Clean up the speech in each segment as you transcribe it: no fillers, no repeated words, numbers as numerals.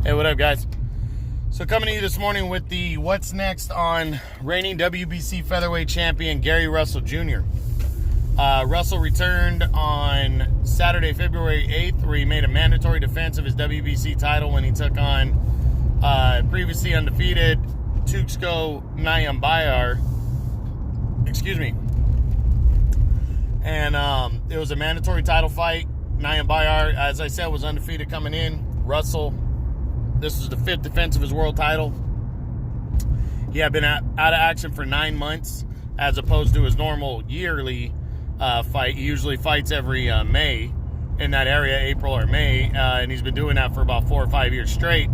Hey, what up, guys? So coming to you this morning with the what's next on reigning WBC Featherweight champion Gary Russell Jr. Russell returned on Saturday, February 8th, where he made a mandatory defense of his WBC title when he took on previously undefeated Tuxko Nyambayar. Excuse me. And it was a mandatory title fight. Nyambayar, as I said, was undefeated coming in. Russell, this was the fifth defense of his world title. He had been out of action for 9 months, as opposed to his normal yearly fight. He usually fights every May in that area, April or May, and he's been doing that for about 4 or 5 years straight.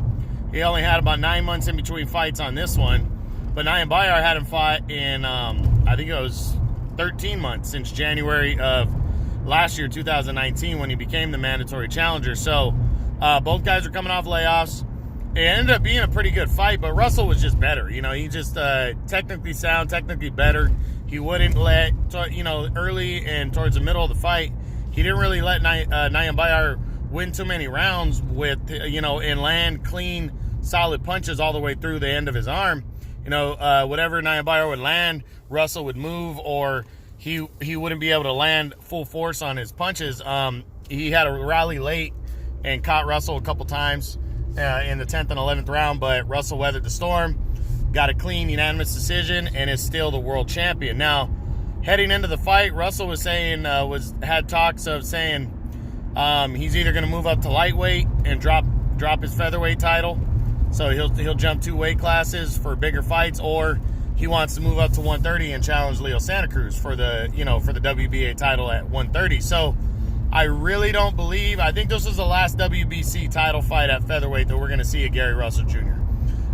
He only had about 9 months in between fights on this one, but Nyambayar had him fought in, I think it was 13 months since January of last year, 2019, when he became the mandatory challenger. So both guys are coming off layoffs. It ended up being a pretty good fight, but Russell was just better. You know, he just technically sound, technically better. He wouldn't let, early and towards the middle of the fight, he didn't really let Nyambayar win too many rounds with, and land clean, solid punches all the way through the end of his arm. Whatever Nyambayar would land, Russell would move, or he wouldn't be able to land full force on his punches. He had a rally late and caught Russell a couple times in the 10th and 11th round, but Russell weathered the storm, got a clean, unanimous decision, and is still the world champion. Now, heading into the fight, Russell was saying, had talks of saying he's either going to move up to lightweight and drop his featherweight title, so he'll jump 2 weight classes for bigger fights, or he wants to move up to 130 and challenge Leo Santa Cruz for the WBA title at 130. So I really don't believe, I think this was the last WBC title fight at featherweight that we're going to see a Gary Russell Jr.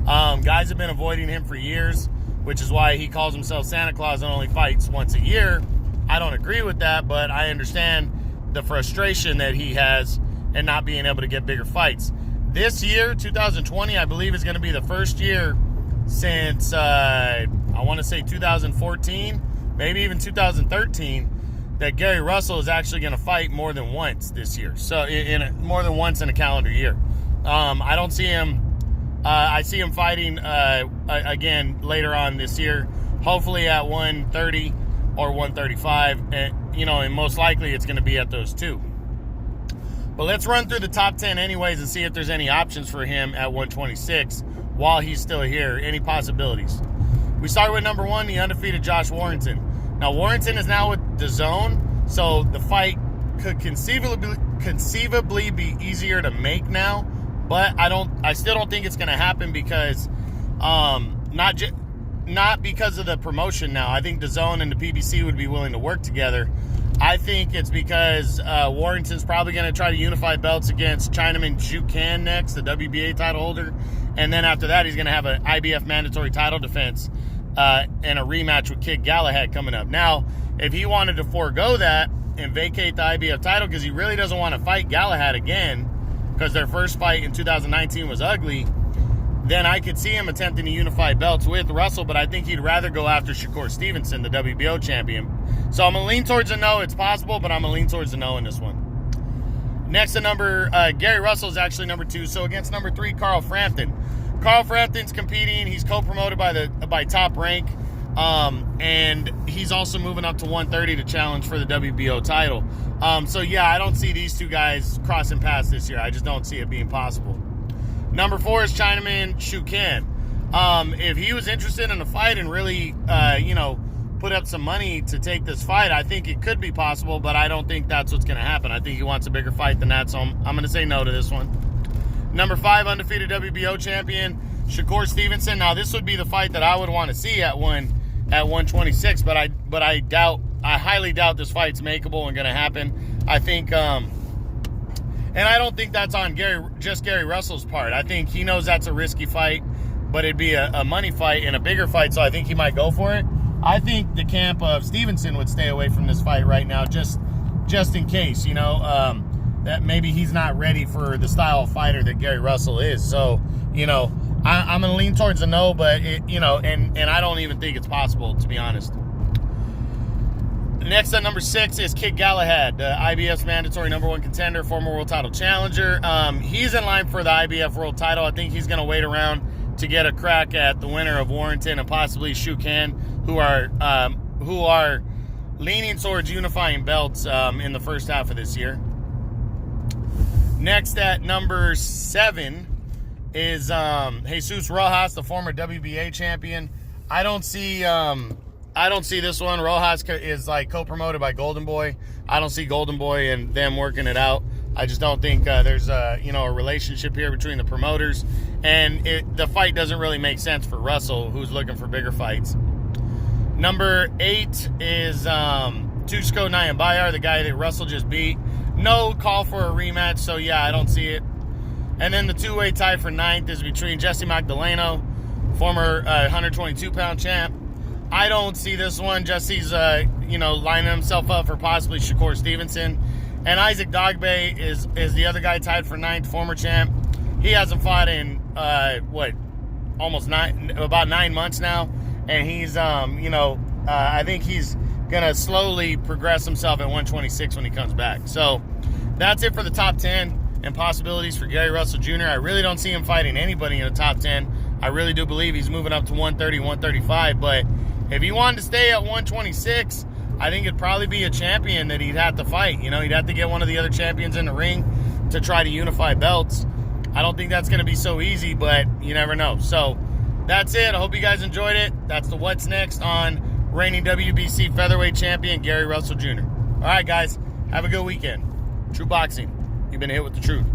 Guys have been avoiding him for years, which is why he calls himself Santa Claus and only fights once a year. I don't agree with that, but I understand the frustration that he has and not being able to get bigger fights. This year, 2020, I believe, is going to be the first year since, I want to say 2014, maybe even 2013, that Gary Russell is actually going to fight more than once this year. So more than once in a calendar year. I don't see him. I see him fighting again later on this year, hopefully at 130 or 135, and most likely it's going to be at those two. But let's run through the top 10 anyways and see if there's any options for him at 126 while he's still here. Any possibilities? We start with number 1, the undefeated Josh Warrington. Now, Warrington is now with DAZN, so the fight could conceivably be easier to make now, but I still don't think it's going to happen because not because of the promotion now. I think DAZN and the PBC would be willing to work together. I think it's because Warrington's probably going to try to unify belts against Chinaman Zhu Can next, the WBA title holder, and then after that he's going to have an IBF mandatory title defense and a rematch with Kid Galahad coming up. Now, if he wanted to forego that and vacate the IBF title because he really doesn't want to fight Galahad again because their first fight in 2019 was ugly, then I could see him attempting to unify belts with Russell, but I think he'd rather go after Shakur Stevenson, the WBO champion. So I'm going to lean towards a no. It's possible, but I'm going to lean towards a no in this one. Next to Gary Russell is actually number 2. So against number 3, Carl Frampton. Carl Frampton's competing. He's co-promoted by Top Rank, and he's also moving up to 130 to challenge for the WBO title. So yeah, I don't see these two guys crossing paths this year. I just don't see it being possible. Number 4 is Chinaman Zhu Can. If he was interested in a fight and really, put up some money to take this fight, I think it could be possible, but I don't think that's what's going to happen. I think he wants a bigger fight than that, so I'm going to say no to this one. Number 5, undefeated WBO champion, Shakur Stevenson. Now, this would be the fight that I would want to see at 126, but I highly doubt this fight's makeable and going to happen. I think, and I don't think that's on Gary Russell's part. I think he knows that's a risky fight, but it'd be a money fight and a bigger fight, so I think he might go for it. I think the camp of Stevenson would stay away from this fight right now, just in case, that maybe he's not ready for the style of fighter that Gary Russell is. So, I'm going to lean towards a no, but, and I don't even think it's possible, to be honest. Next at number 6 is Kid Galahad, the IBF's mandatory number 1 contender, former world title challenger. He's in line for the IBF world title. I think he's going to wait around to get a crack at the winner of Warrington and possibly Shukan, who are leaning towards unifying belts in the first half of this year. Next at number 7 is Jesus Rojas, the former WBA champion. I don't see this one. Rojas is like co-promoted by Golden Boy. I don't see Golden Boy and them working it out. I just don't think there's a relationship here between the promoters, and the fight doesn't really make sense for Russell, who's looking for bigger fights. Number 8 is Tushko Nyambayar, the guy that Russell just beat. No call for a rematch, so yeah, I don't see it. And then the two-way tie for 9th is between Jesse Magdaleno, former 122-pound champ. I don't see this one. Jesse's, lining himself up for possibly Shakur Stevenson. And Isaac Dogbe is the other guy tied for 9th, former champ. He hasn't fought in, about 9 months now. And he's, I think he's going to slowly progress himself at 126 when he comes back. So that's it for the top 10 and possibilities for Gary Russell Jr. I really don't see him fighting anybody in the top 10. I really do believe he's moving up to 130, 135. But if he wanted to stay at 126, I think it'd probably be a champion that he'd have to fight. He'd have to get one of the other champions in the ring to try to unify belts. I don't think that's going to be so easy, but you never know. So that's it. I hope you guys enjoyed it. That's the What's Next on reigning WBC Featherweight champion Gary Russell Jr. All right, guys. Have a good weekend. True Boxing. You've been hit with the truth.